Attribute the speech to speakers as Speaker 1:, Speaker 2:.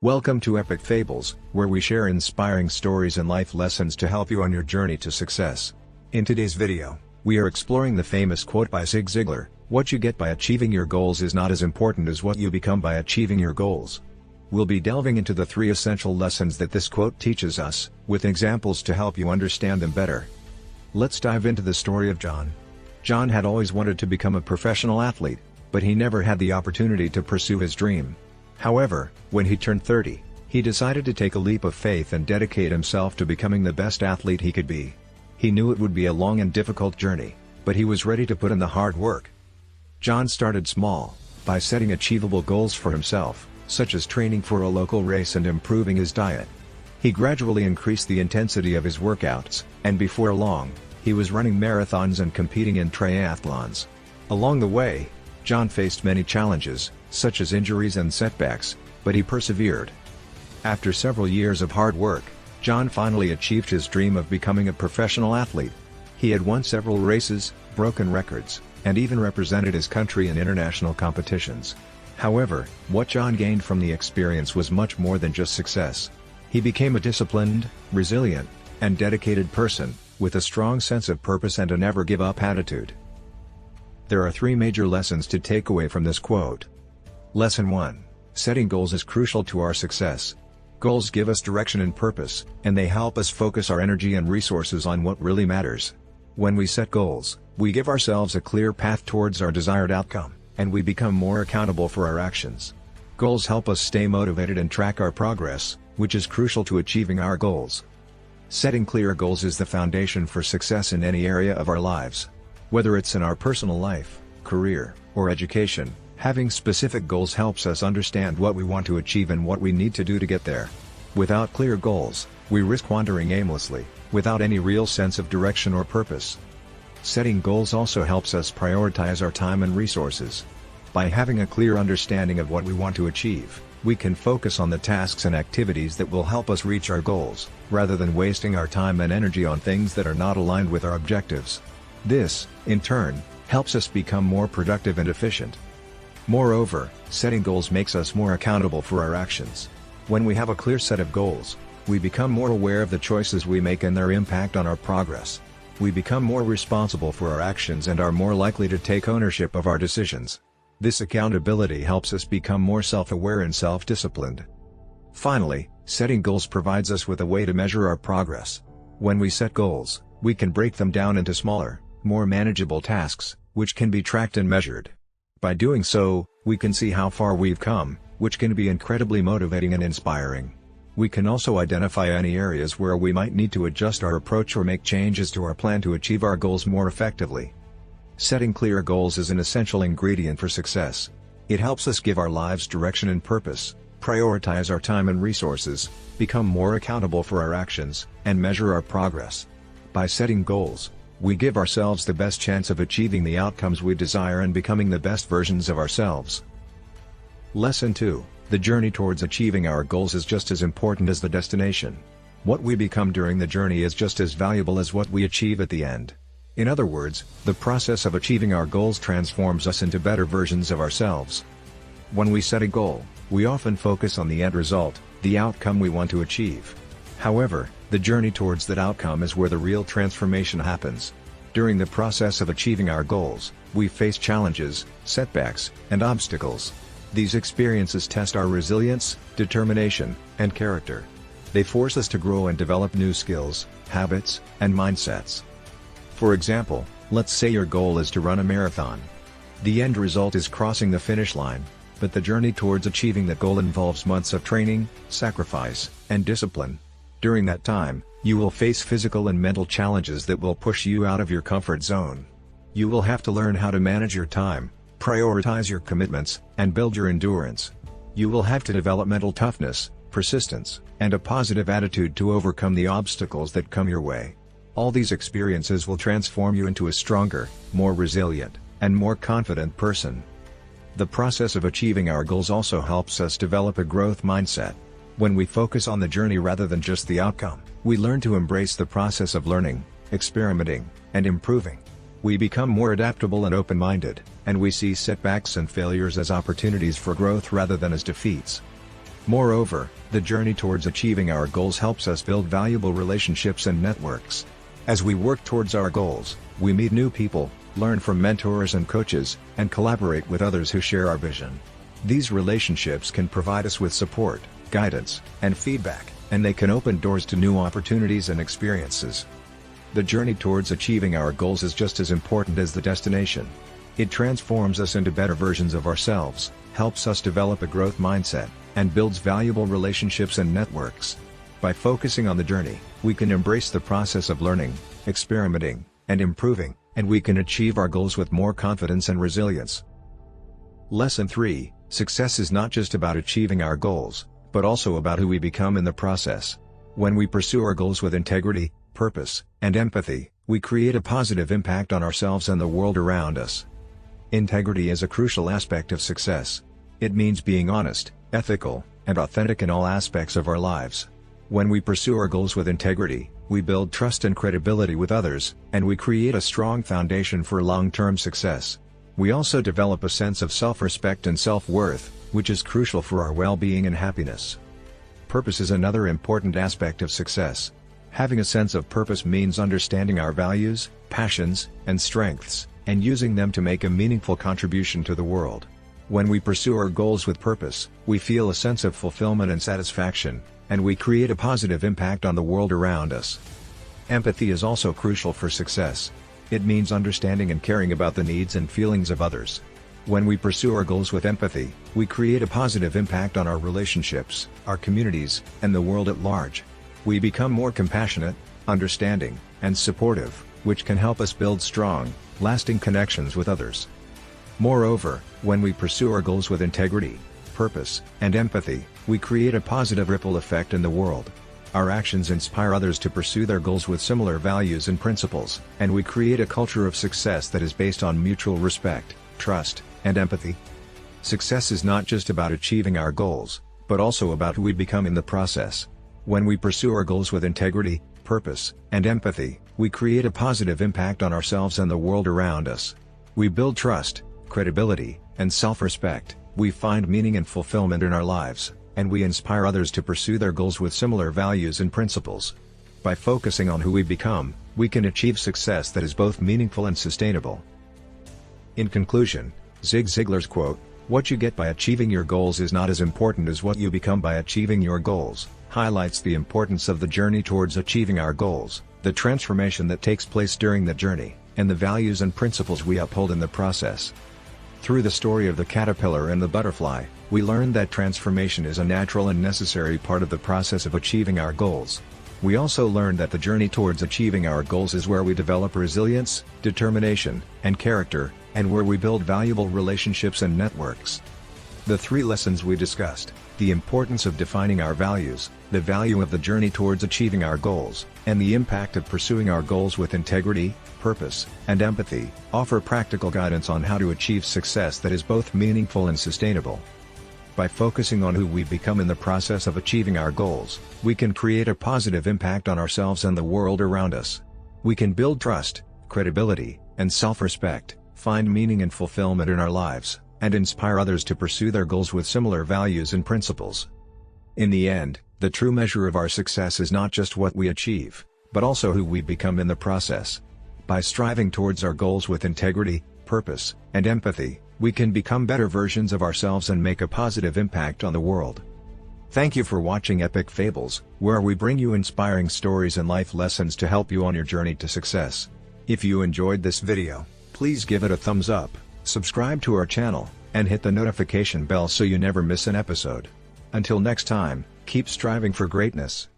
Speaker 1: Welcome to Epic Fables, where we share inspiring stories and life lessons to help you on your journey to success. In today's video, we are exploring the famous quote by Zig Ziglar, "What you get by achieving your goals is not as important as what you become by achieving your goals." We'll be delving into the 3 essential lessons that this quote teaches us, with examples to help you understand them better. Let's dive into the story of John. John had always wanted to become a professional athlete, but he never had the opportunity to pursue his dream. However, when he turned 30, he decided to take a leap of faith and dedicate himself to becoming the best athlete he could be. He knew it would be a long and difficult journey, but he was ready to put in the hard work. John started small, by setting achievable goals for himself, such as training for a local race and improving his diet. He gradually increased the intensity of his workouts, and before long, he was running marathons and competing in triathlons. Along the way, John faced many challenges, such as injuries and setbacks, but he persevered. After several years of hard work, John finally achieved his dream of becoming a professional athlete. He had won several races, broken records, and even represented his country in international competitions. However, what John gained from the experience was much more than just success. He became a disciplined, resilient, and dedicated person, with a strong sense of purpose and a never-give-up attitude. There are 3 major lessons to take away from this quote. Lesson 1. Setting goals is crucial to our success. Goals give us direction and purpose, and they help us focus our energy and resources on what really matters. When we set goals, we give ourselves a clear path towards our desired outcome, and we become more accountable for our actions. Goals help us stay motivated and track our progress, which is crucial to achieving our goals. Setting clear goals is the foundation for success in any area of our lives. Whether it's in our personal life, career, or education, having specific goals helps us understand what we want to achieve and what we need to do to get there. Without clear goals, we risk wandering aimlessly, without any real sense of direction or purpose. Setting goals also helps us prioritize our time and resources. By having a clear understanding of what we want to achieve, we can focus on the tasks and activities that will help us reach our goals, rather than wasting our time and energy on things that are not aligned with our objectives. This, in turn, helps us become more productive and efficient. Moreover, setting goals makes us more accountable for our actions. When we have a clear set of goals, we become more aware of the choices we make and their impact on our progress. We become more responsible for our actions and are more likely to take ownership of our decisions. This accountability helps us become more self-aware and self-disciplined. Finally, setting goals provides us with a way to measure our progress. When we set goals, we can break them down into smaller, more manageable tasks, which can be tracked and measured. By doing so, we can see how far we've come, which can be incredibly motivating and inspiring. We can also identify any areas where we might need to adjust our approach or make changes to our plan to achieve our goals more effectively. Setting clear goals is an essential ingredient for success. It helps us give our lives direction and purpose, prioritize our time and resources, become more accountable for our actions, and measure our progress. By setting goals, we give ourselves the best chance of achieving the outcomes we desire and becoming the best versions of ourselves. Lesson 2. The journey towards achieving our goals is just as important as the destination. What we become during the journey is just as valuable as what we achieve at the end. In other words, the process of achieving our goals transforms us into better versions of ourselves. When we set a goal, we often focus on the end result, the outcome we want to achieve. However, the journey towards that outcome is where the real transformation happens. During the process of achieving our goals, we face challenges, setbacks, and obstacles. These experiences test our resilience, determination, and character. They force us to grow and develop new skills, habits, and mindsets. For example, let's say your goal is to run a marathon. The end result is crossing the finish line, but the journey towards achieving that goal involves months of training, sacrifice, and discipline. During that time, you will face physical and mental challenges that will push you out of your comfort zone. You will have to learn how to manage your time, prioritize your commitments, and build your endurance. You will have to develop mental toughness, persistence, and a positive attitude to overcome the obstacles that come your way. All these experiences will transform you into a stronger, more resilient, and more confident person. The process of achieving our goals also helps us develop a growth mindset. When we focus on the journey rather than just the outcome, we learn to embrace the process of learning, experimenting, and improving. We become more adaptable and open-minded, and we see setbacks and failures as opportunities for growth rather than as defeats. Moreover, the journey towards achieving our goals helps us build valuable relationships and networks. As we work towards our goals, we meet new people, learn from mentors and coaches, and collaborate with others who share our vision. These relationships can provide us with support, guidance, and feedback, and they can open doors to new opportunities and experiences. The journey towards achieving our goals is just as important as the destination. It transforms us into better versions of ourselves, helps us develop a growth mindset, and builds valuable relationships and networks. By focusing on the journey, we can embrace the process of learning, experimenting, and improving, and we can achieve our goals with more confidence and resilience. Lesson 3: Success is not just about achieving our goals, but also about who we become in the process. When we pursue our goals with integrity, purpose, and empathy, we create a positive impact on ourselves and the world around us. Integrity is a crucial aspect of success. It means being honest, ethical, and authentic in all aspects of our lives. When we pursue our goals with integrity, we build trust and credibility with others, and we create a strong foundation for long-term success. We also develop a sense of self-respect and self-worth, which is crucial for our well-being and happiness. Purpose is another important aspect of success. Having a sense of purpose means understanding our values, passions, and strengths, and using them to make a meaningful contribution to the world. When we pursue our goals with purpose, we feel a sense of fulfillment and satisfaction, and we create a positive impact on the world around us. Empathy is also crucial for success. It means understanding and caring about the needs and feelings of others. When we pursue our goals with empathy, we create a positive impact on our relationships, our communities, and the world at large. We become more compassionate, understanding, and supportive, which can help us build strong, lasting connections with others. Moreover, when we pursue our goals with integrity, purpose, and empathy, we create a positive ripple effect in the world. Our actions inspire others to pursue their goals with similar values and principles, and we create a culture of success that is based on mutual respect, trust, and empathy. Success is not just about achieving our goals, but also about who we become in the process. When we pursue our goals with integrity, purpose, and empathy, we create a positive impact on ourselves and the world around us. We build trust, credibility, and self-respect, we find meaning and fulfillment in our lives, and we inspire others to pursue their goals with similar values and principles. By focusing on who we become, we can achieve success that is both meaningful and sustainable. In conclusion, Zig Ziglar's quote, "What you get by achieving your goals is not as important as what you become by achieving your goals," highlights the importance of the journey towards achieving our goals, the transformation that takes place during the journey, and the values and principles we uphold in the process. Through the story of the caterpillar and the butterfly, we learn that transformation is a natural and necessary part of the process of achieving our goals. We also learn that the journey towards achieving our goals is where we develop resilience, determination, and character, and where we build valuable relationships and networks. The 3 lessons we discussed, the importance of defining our values, the value of the journey towards achieving our goals, and the impact of pursuing our goals with integrity, purpose, and empathy, offer practical guidance on how to achieve success that is both meaningful and sustainable. By focusing on who we become in the process of achieving our goals, we can create a positive impact on ourselves and the world around us. We can build trust, credibility, and self-respect, find meaning and fulfillment in our lives, and inspire others to pursue their goals with similar values and principles. In the end, the true measure of our success is not just what we achieve, but also who we become in the process. By striving towards our goals with integrity, purpose, and empathy, we can become better versions of ourselves and make a positive impact on the world. Thank you for watching Epic Fables, where we bring you inspiring stories and life lessons to help you on your journey to success. If you enjoyed this video, please give it a thumbs up, subscribe to our channel, and hit the notification bell so you never miss an episode. Until next time, keep striving for greatness.